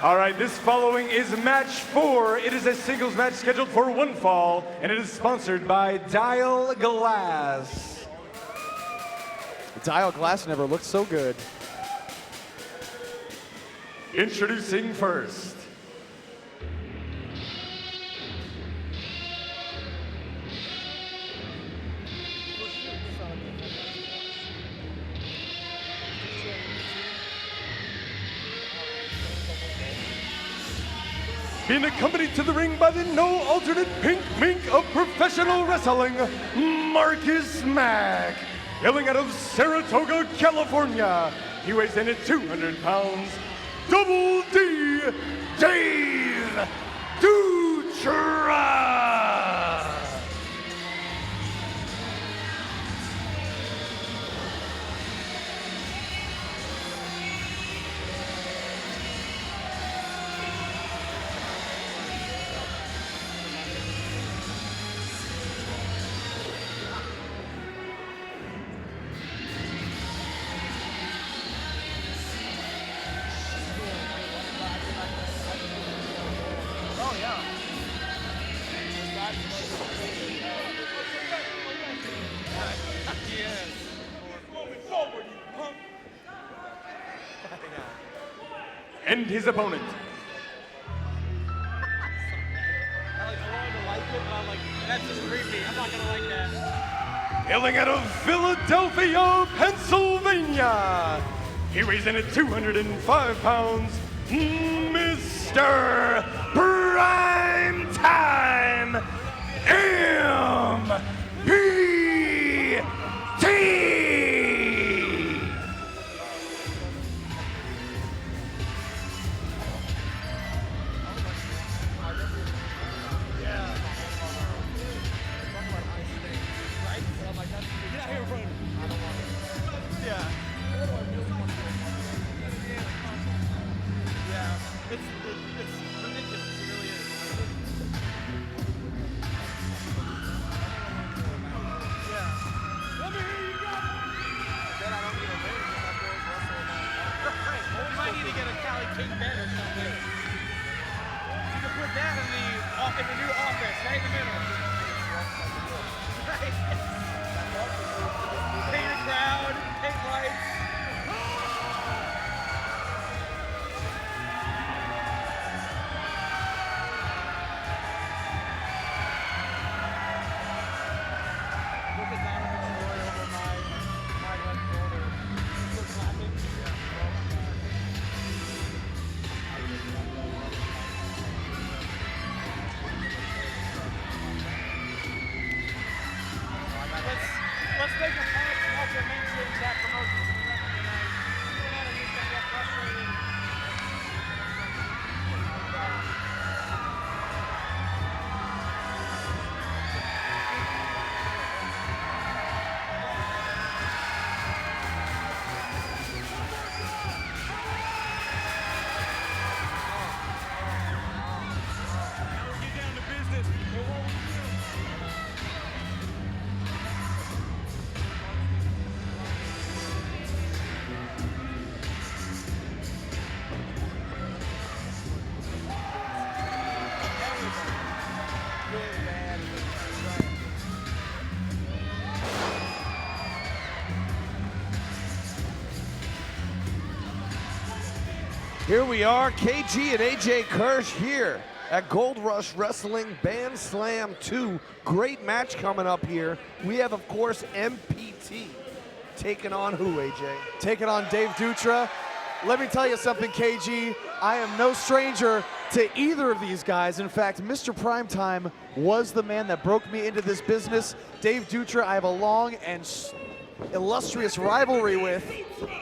All right, this following is match 4. It is a singles match scheduled for one fall, and it is sponsored by Dial Glass. Dial Glass never looked so good. Introducing first. Being accompanied to the ring by the no alternate pink mink of professional wrestling, Marcus Mack. Hailing out of Saratoga, California. He weighs in at 200 pounds. Double D, Dave Dutra. And his opponent. That's just creepy. I'm not gonna like that. Hailing out of Philadelphia, Pennsylvania. He weighs in at 205 pounds, Mr. Prime Time MPT. It's ridiculous. It really is. Yeah. Let me hear you go. Then I don't need a ring if my girls wrestle in my right. Well, we might need to get a Cali King bed or something. You can put that in the new office, right in the middle. Right. Paint a crowd, paint lights. Let's take a pause and also mention that promotion. Here we are, KG and AJ Kirsch here at Gold Rush Wrestling Band Slam 2. Great match coming up here. We have, of course, MPT taking on who, AJ? Taking on Dave Dutra. Let me tell you something, KG. I am no stranger to either of these guys. In fact, Mr. Primetime was the man that broke me into this business. Dave Dutra, I have a long and illustrious rivalry with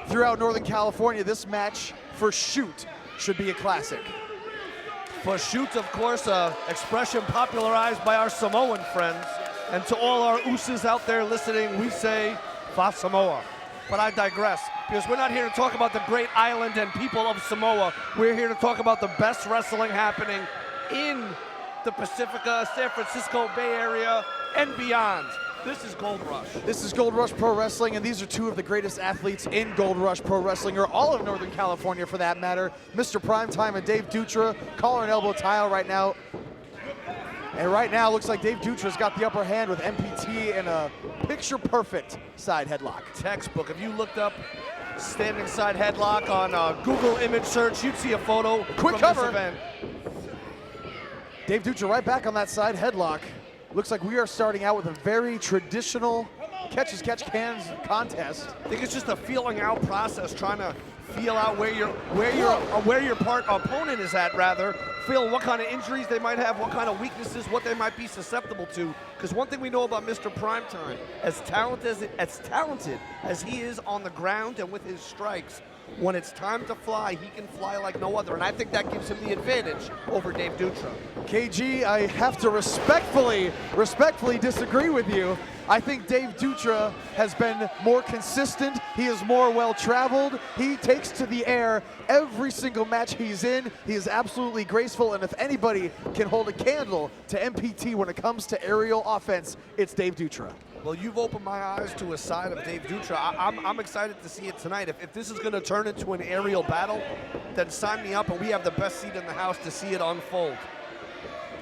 throughout Northern California. This match, for shoot, should be a classic. For shoot, of course, an expression popularized by our Samoan friends. And to all our Usos out there listening, we say, Fa Samoa. But I digress, because we're not here to talk about the great island and people of Samoa. We're here to talk about the best wrestling happening in the Pacifica, San Francisco Bay Area, and beyond. This is Gold Rush. This is Gold Rush Pro Wrestling, and these are two of the greatest athletes in Gold Rush Pro Wrestling, or all of Northern California for that matter. Mr. Primetime and Dave Dutra, collar and elbow tile right now. And right now, looks like Dave Dutra's got the upper hand with MPT in a picture-perfect side headlock. Textbook. If you looked up standing side headlock on Google image search, you'd see a photo Quick from cover. this event. Dave Dutra right back on that side headlock. Looks like we are starting out with a very traditional catch-as-catch-cans contest. I think it's just a feeling out process, trying to feel out where your opponent is at, rather. Feel what kind of injuries they might have, what kind of weaknesses, what they might be susceptible to. Because one thing we know about Mr. Primetime, as talented as he is on the ground and with his strikes, when it's time to fly, he can fly like no other, and I think that gives him the advantage over Dave Dutra. KG, I have to respectfully disagree with you. I think Dave Dutra has been more consistent. He is more well-traveled. He takes to the air every single match he's in. He is absolutely graceful, and if anybody can hold a candle to MPT when it comes to aerial offense, it's Dave Dutra. Well, you've opened my eyes to a side of Dave Dutra. I'm excited to see it tonight. If this is going to turn into an aerial battle, then sign me up, and we have the best seat in the house to see it unfold.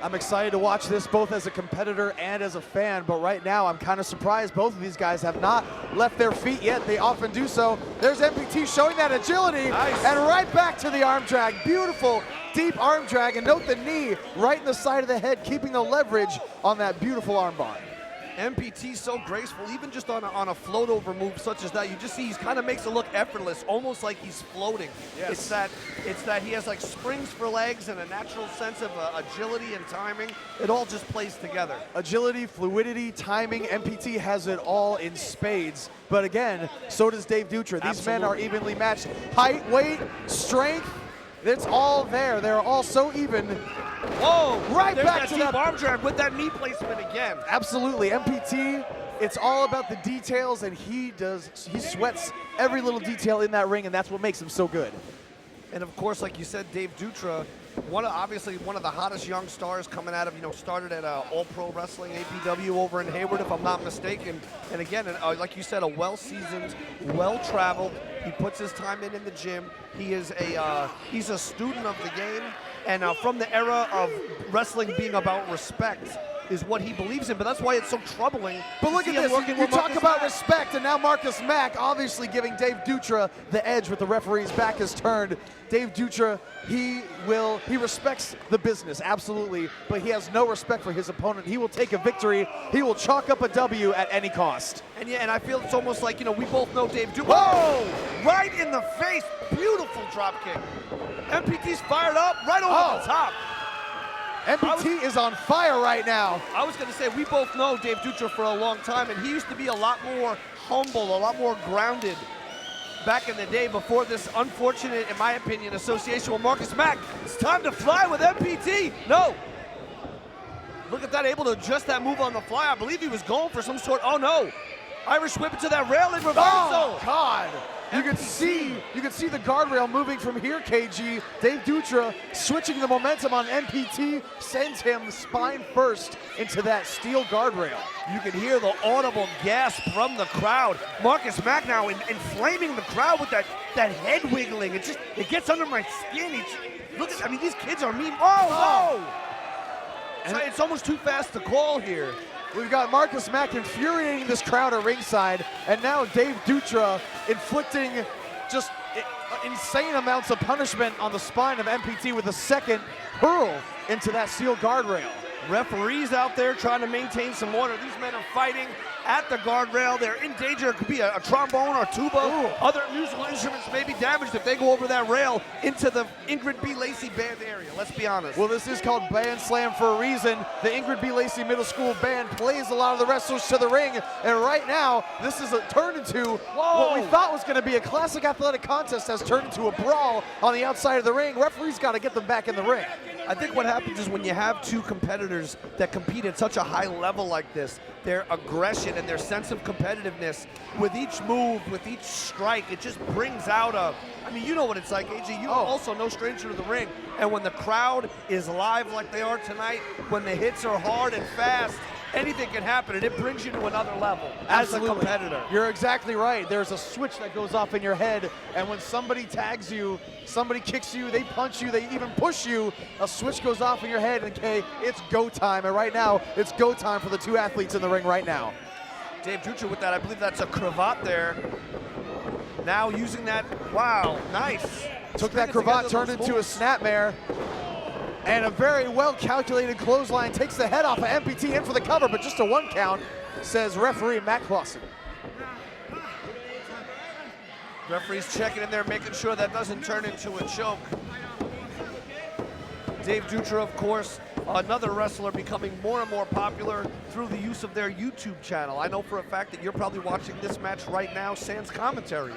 I'm excited to watch this both as a competitor and as a fan, but right now I'm kind of surprised both of these guys have not left their feet yet. They often do so. There's MPT showing that agility, nice. And right back to the arm drag. Beautiful, deep arm drag, and note the knee right in the side of the head, keeping the leverage on that beautiful arm bar. MPT so graceful, even just on a float over move such as that, you just see he kind of makes it look effortless, almost like he's floating. Yes. It's that he has like springs for legs and a natural sense of agility and timing. It all just plays together. Agility, fluidity, timing, MPT has it all in spades. But again, so does Dave Dutra. These men are evenly matched. Height, weight, strength, it's all there. They're all so even. Whoa, right there's back that to deep that arm drag with that knee placement again. Absolutely, MPT, it's all about the details, and he sweats every little detail in that ring, and that's what makes him so good. And of course, like you said, Dave Dutra, obviously one of the hottest young stars coming out of, started at All Pro Wrestling, APW over in Hayward, if I'm not mistaken. And again, like you said, a well-seasoned, well-traveled. He puts his time in the gym. He's a student of the game. And from the era of wrestling being about respect is what he believes in, but that's why it's so troubling. But look at this, you talk about respect, and now Marcus Mack obviously giving Dave Dutra the edge with the referee's back is turned. Dave Dutra, he respects the business, absolutely, but he has no respect for his opponent. He will take a victory, he will chalk up a W at any cost. And yeah, and I feel it's almost like, we both know Dave Dutra. Whoa! Right in the face, beautiful drop kick. MPT's fired up, right over the top. MPT is on fire right now. I was going to say, we both know Dave Dutra for a long time, and he used to be a lot more humble, a lot more grounded back in the day before this unfortunate, in my opinion, association with Marcus Mack. It's time to fly with MPT. No. Look at that, able to adjust that move on the fly. I believe he was going for some sort, oh no. Irish whip into that railing reversal. Oh, God. You can see the guardrail moving from here, KG. Dave Dutra switching the momentum on MPT, sends him spine first into that steel guardrail. You can hear the audible gasp from the crowd. Marcus Mack now inflaming the crowd with that head wiggling. It gets under my skin. These kids are mean. Oh, no! It's almost too fast to call here. We've got Marcus Mack infuriating this crowd at ringside, and now Dave Dutra inflicting just insane amounts of punishment on the spine of MPT with a second hurl into that steel guardrail. Referees out there trying to maintain some order. These men are fighting at the guardrail. They're in danger. It could be a trombone or tuba. Ooh. Other musical instruments may be damaged if they go over that rail into the Ingrid B. Lacey band area. Let's be honest. Well, this is called Band Slam for a reason. The Ingrid B. Lacey Middle School Band plays a lot of the wrestlers to the ring, and right now, this is turned into what we thought was going to be a classic athletic contest has turned into a brawl on the outside of the ring. Referees got to get them back in the ring. I think what happens is when you have two competitors that compete at such a high level like this, their aggression and their sense of competitiveness with each move, with each strike, it just brings out you know what it's like, AJ. You're also no stranger to the ring. And when the crowd is live like they are tonight, when the hits are hard and fast, anything can happen, and it brings you to another level Absolutely. as a competitor. You're exactly right. There's a switch that goes off in your head, and when somebody tags you, somebody kicks you, they punch you, they even push you, a switch goes off in your head, and okay, it's go time. And right now, it's go time for the two athletes in the ring right now. Dave Dutra with that, I believe that's a cravat there. Now using that, wow, nice. Took that Stringing cravat, together turned those into a moves. snapmare, and a very well-calculated clothesline takes the head off of MPT in for the cover, but just a 1 count, says referee Matt Clausen. Referee's checking in there, making sure that doesn't turn into a choke. Dave Dutra, of course, another wrestler becoming more and more popular through the use of their YouTube channel. I know for a fact that you're probably watching this match right now, sans commentary,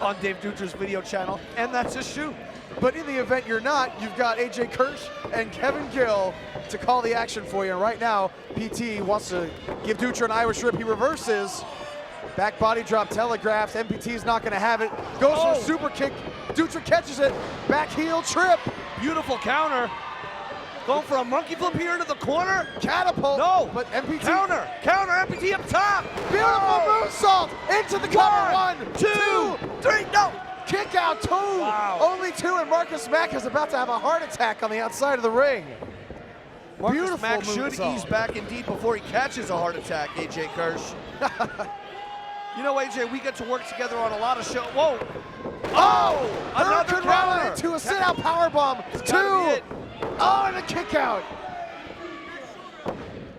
on Dave Dutra's video channel, and that's a shoot. But in the event you're not, you've got AJ Kirsch and Kevin Gill to call the action for you. And right now, PT wants to give Dutra an Irish rip. He reverses. Back body drop telegraphed. MPT's not going to have it. Goes for a super kick. Dutra catches it. Back heel trip. Beautiful counter. Going for a monkey flip here into the corner. Catapult. No, But MPT. counter, MPT up top. Beautiful moonsault into the cover. One, two, three, no. Kick out 2. Wow. Only 2, and Marcus Mack is about to have a heart attack on the outside of the ring. Marcus Beautiful Mack should moonsault. ease back indeed before he catches a heart attack, AJ Kirsch. You know, AJ, we get to work together on a lot of shows. Whoa! Oh! Another Hurricane Run counter. into a sit-out powerbomb. It's gotta be 2. it. Oh, and a kick out.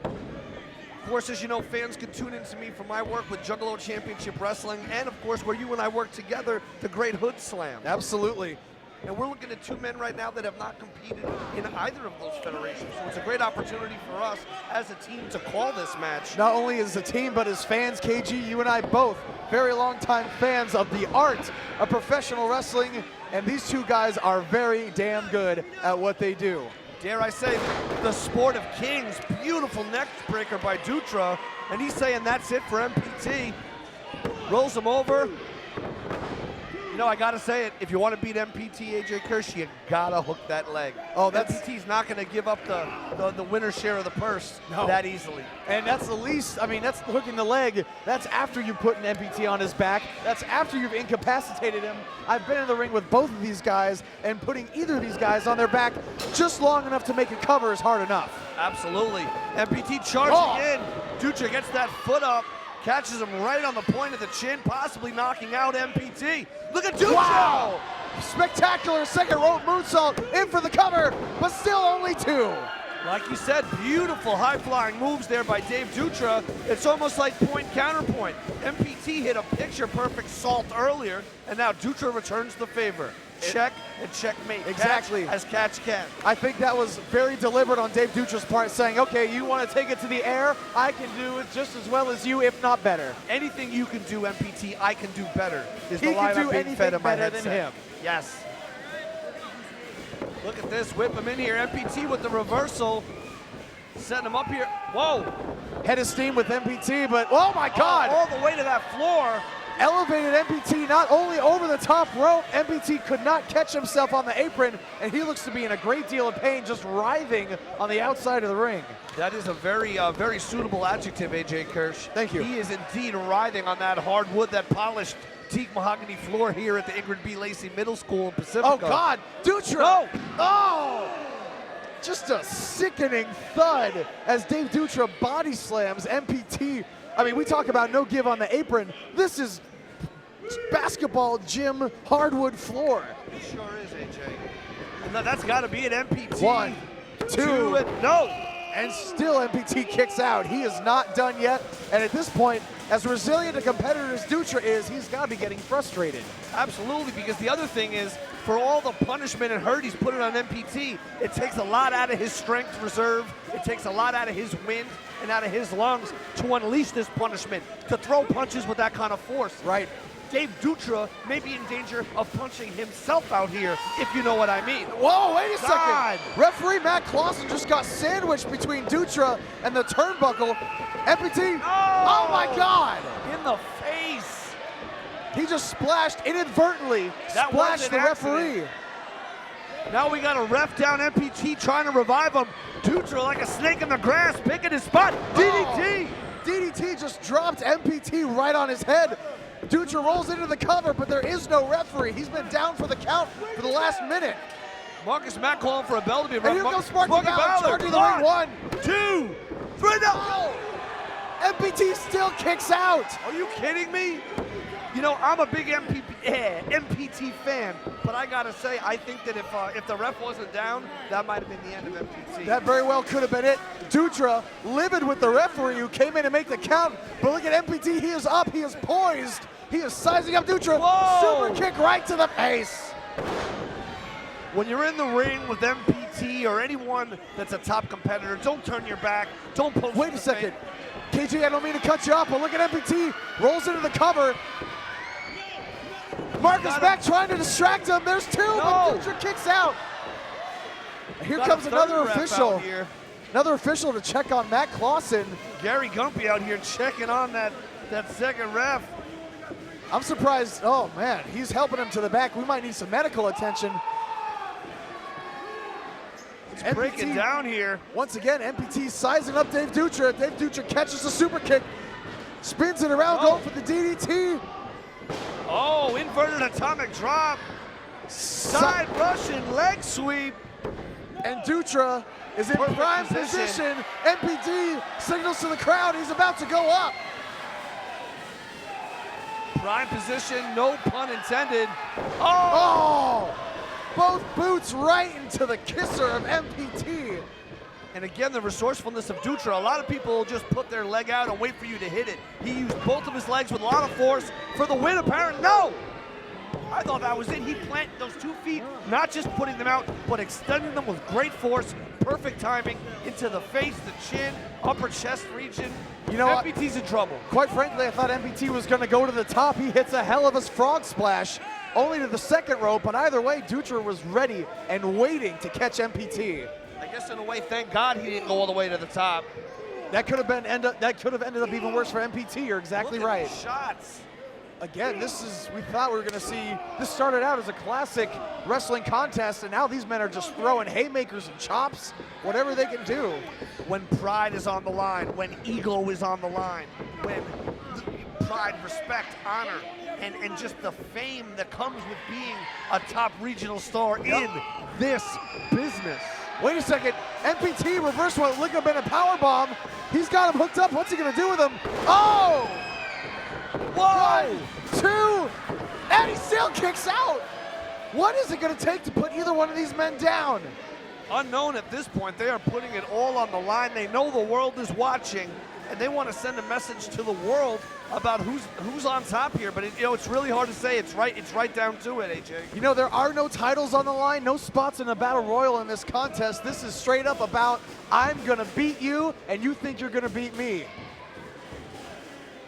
Of course, as you know, fans can tune in to me for my work with Juggalo Championship Wrestling, and of course, where you and I work together, the Great Hood Slam. Absolutely. And we're looking at 2 men right now that have not competed in either of those federations. So it's a great opportunity for us as a team to call this match. Not only as a team, but as fans, KG, you and I both, very long-time fans of the art of professional wrestling, and these two guys are very damn good at what they do. Dare I say, the sport of kings. Beautiful neck breaker by Dutra. And he's saying that's it for MPT. Rolls him over. You know, I gotta say it, if you want to beat MPT, AJ Kirsch, you gotta hook that leg. Oh, that's- MPT's not gonna give up the winner's share of the purse No. that easily. And that's the least, I mean, that's hooking the leg. That's after you put an MPT on his back. That's after you've incapacitated him. I've been in the ring with both of these guys, and putting either of these guys on their back just long enough to make a cover is hard enough. Absolutely. MPT charging Oh. in. Dutra gets that foot up, catches him right on the point of the chin, possibly knocking out MPT. Look at Dutra! Wow! Spectacular second rope moonsault in for the cover, but still only 2. Like you said, beautiful high-flying moves there by Dave Dutra. It's almost like point counterpoint. MPT hit a picture-perfect salt earlier, and now Dutra returns the favor. Check and checkmate. Exactly. Catch as catch can. I think that was very deliberate on Dave Dutra's part, saying, okay, you want to take it to the air? I can do it just as well as you, if not better. Anything you can do, MPT, I can do better. Is He the can line do I'm being anything fed in my better than headset. him. Yes. Look at this, whip him in here. MPT with the reversal. Setting him up here. Whoa. Head of steam with MPT, but oh my God! All the way to that floor. Elevated MPT not only over the top rope, MPT could not catch himself on the apron, and he looks to be in a great deal of pain, just writhing on the outside of the ring. That is a very suitable adjective, AJ Kirsch. Thank you. He is indeed writhing on that hardwood, that polished teak mahogany floor here at the Ingrid B. Lacey Middle School in Pacifica. Oh God, Dutra! No. Oh! Just a sickening thud as Dave Dutra body slams MPT. I mean, we talk about no give on the apron. This is basketball gym hardwood floor. It sure is, AJ. And that's got to be an MPT. 1, 2, and no. and still MPT kicks out. He is not done yet, and at this point, as resilient a competitor as Dutra is, he's got to be getting frustrated. Absolutely, because the other thing is, for all the punishment and hurt he's putting on MPT, it takes a lot out of his strength reserve, it takes a lot out of his wind and out of his lungs to unleash this punishment, to throw punches with that kind of force. Right. Dave Dutra may be in danger of punching himself out here, if you know what I mean. Whoa, wait a God. second. Referee Matt Clausen just got sandwiched between Dutra and the turnbuckle. MPT, oh my God. In the face. He just splashed inadvertently, That was splashed an the referee. accident. Now we got a ref down, MPT trying to revive him. Dutra like a snake in the grass, picking his spot. DDT! DDT just dropped MPT right on his head. Dutra rolls into the cover, but there is no referee. He's been down for the count for the last minute. Marcus Mack calling for a bell to be And run. here goes Marky Balor, charging the ring. 1, 2, 3, no! oh. MPT still kicks out. Are you kidding me? You know, I'm a big MPT fan, but I gotta say, I think that if the ref wasn't down, that might have been the end of MPT. That very well could have been it. Dutra livid with the referee who came in to make the count, but look at MPT, he is up, he is poised, he is sizing up Dutra. Whoa. Super kick right to the face. When you're in the ring with MPT or anyone that's a top competitor, don't turn your back, don't post. Wait a second. KG, I don't mean to cut you off, but look at MPT, rolls into the cover. Marcus Mack trying to distract him. There's 2, but Dutra kicks out. Here comes another official. Another official to check on Matt Clausen. Gary Gumpy out here checking on that second ref. I'm surprised. Oh, man, he's helping him to the back. We might need some medical attention. It's breaking down here. Once again, MPT sizing up Dave Dutra. Dave Dutra catches the super kick, spins it around, going for the DDT. Oh, inverted atomic drop. Side Russian leg sweep. And Dutra is in prime position. MPT signals to the crowd he's about to go up. Prime position, no pun intended. Oh! Both boots right into the kisser of MPT. And again, the resourcefulness of Dutra. A lot of people will just put their leg out and wait for you to hit it. He used both of his legs with a lot of force for the win, apparently. No! I thought that was it. He planted those 2 feet, not just putting them out, but extending them with great force, perfect timing, into the face, the chin, upper chest region. You know, MPT's in trouble. Quite frankly, I thought MPT was going to go to the top. He hits a hell of a frog splash, only to the second rope, but either way, Dutra was ready and waiting to catch MPT. I guess in a way, thank God he didn't go all the way to the top. That could have ended up even worse for MPT. You're exactly Look at right. the shots. Again, we thought we were going to see, this started out as a classic wrestling contest, and now these men are just throwing haymakers and chops, whatever they can do. When pride is on the line, when ego is on the line, when pride, respect, honor, and just the fame that comes with being a top regional star in this business. Wait a second, MPT reverse one, ligament and powerbomb. He's got him hooked up, what's he going to do with him? Oh! Whoa! 1, 2, and he still kicks out. What is it going to take to put either one of these men down? Unknown at this point. They are putting it all on the line. They know the world is watching, and they want to send a message to the world about who's on top here. But it's really hard to say. It's right down to it, AJ. You know, there are no titles on the line, no spots in a battle royal in this contest. This is straight up about, I'm going to beat you, and you think you're going to beat me.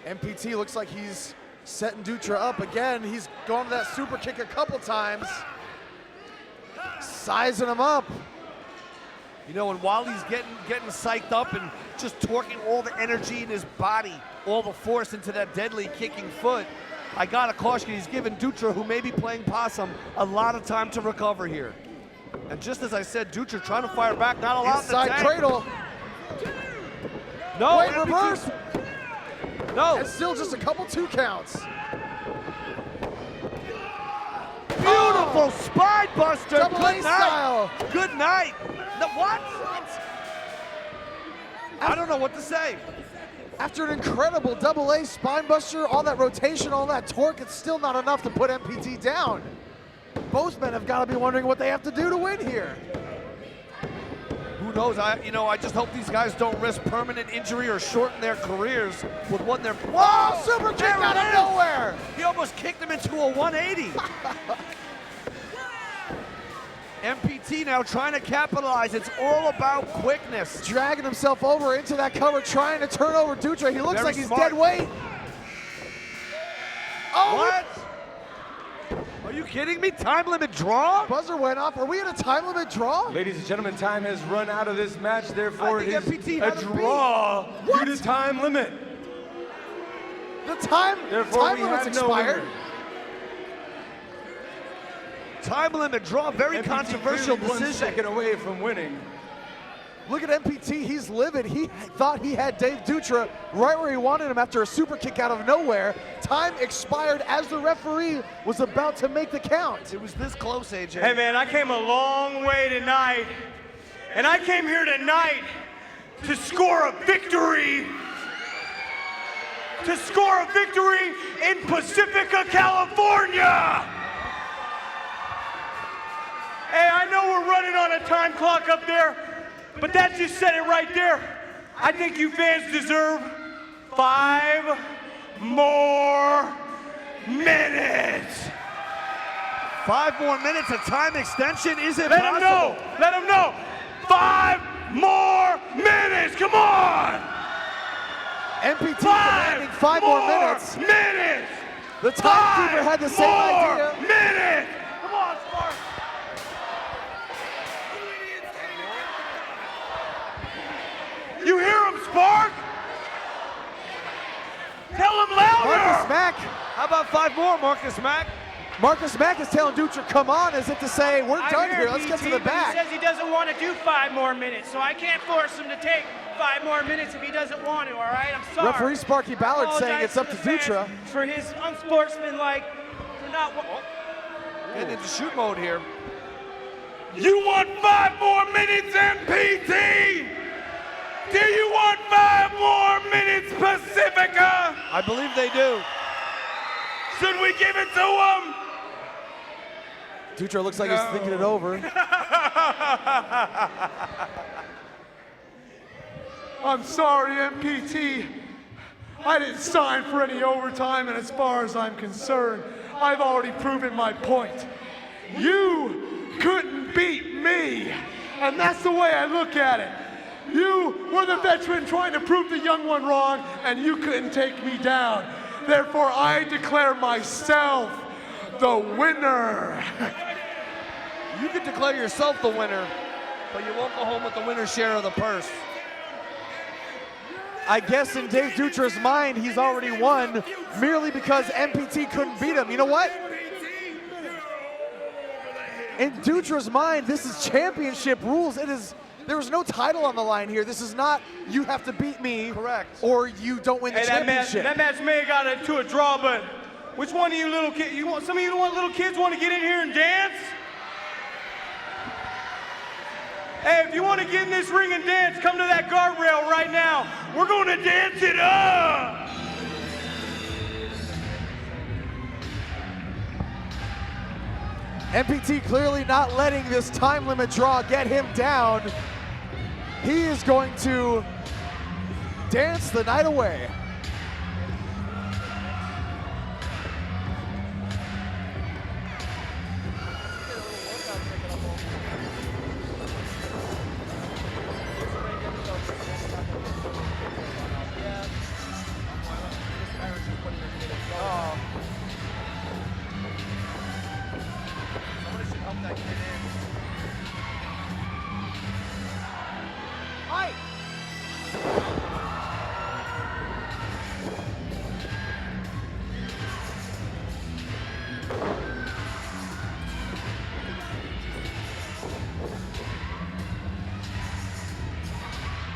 MPT looks like he's setting Dutra up again. He's gone to that super kick a couple times. Sizing him up. You know, and while he's getting psyched up and just torquing all the energy in his body, all the force into that deadly kicking foot, I gotta caution, he's giving Dutra, who may be playing possum, a lot of time to recover here. And just as I said, Dutra trying to fire back, not a lot in the Inside tank. cradle. No, Wait, MPT reverse. No. And still just a couple 2 counts. Beautiful spine buster. Double Good A night. style. Good night. No, what? I don't know what to say. After an incredible double A spine buster, all that rotation, all that torque, it's still not enough to put MPT down. Both men have got to be wondering what they have to do to win here. Who knows? I just hope these guys don't risk permanent injury or shorten their careers with what they're. Whoa! Super kick out of nowhere! He almost kicked him into a 180. MPT now trying to capitalize. It's all about quickness. Dragging himself over into that cover, trying to turn over Dutra. He looks Very like he's smart. dead weight. Oh, What? Are you kidding me? Time limit draw? Buzzer went off. Are we in a time limit draw? Ladies and gentlemen, time has run out of this match. Therefore, I it think is MPT a had a draw What? due to time limit. The time Therefore, we limit's have no expired. winner. Time limit draw, very MPT controversial clearly 1 decision. second away from winning. Look at MPT, he's livid. He thought he had Dave Dutra right where he wanted him after a super kick out of nowhere. Time expired as the referee was about to make the count. It was this close, AJ. Hey man, I came a long way tonight, and I came here tonight to score a victory. To score a victory in Pacifica, California. Hey, I know we're running on a time clock up there, but that just said it right there. I think you fans deserve 5 more minutes. 5 more minutes of time extension, is it Let possible? them know, let them know. 5 more minutes, come on. MPT 5 demanding 5 more minutes. minutes. The timekeeper had the same idea. Minutes. Come on, Spark. You hear him, Spark? Tell him louder. Marcus Mack. How about 5 more, Marcus Mack? Marcus Mack is telling Dutra, come on, as if to say, we're I done hear here, let's get to BT, the but back. He says he doesn't want to do 5 more minutes, so I can't force him to take 5 more minutes if he doesn't want to, all right? I'm sorry. Referee Sparky Ballard saying it's up to Dutra. For his unsportsmanlike, for not... Getting into shoot mode here. You want 5 more minutes, MPT? Do you want 5 more minutes, Pacifica? I believe they do. Should we give it to them? Dutra looks like he's thinking it over. I'm sorry, MPT. I didn't sign for any overtime, and as far as I'm concerned, I've already proven my point. You couldn't beat me, and that's the way I look at it. You were the veteran trying to prove the young one wrong, and you couldn't take me down. Therefore, I declare myself the winner. You can declare yourself the winner, but you won't go home with the winner's share of the purse. I guess in Dave Dutra's mind, he's already won merely because MPT couldn't beat him. You know what? In Dutra's mind, this is championship rules. There was no title on the line here. This is not, you have to beat me. Correct. Or you don't win the championship. That match may have got it to a draw, but which one of you little kids, some of you little kids want to get in here and dance? Hey, if you want to get in this ring and dance, come to that guardrail right now. We're going to dance it up. MPT clearly not letting this time limit draw get him down. He is going to dance the night away.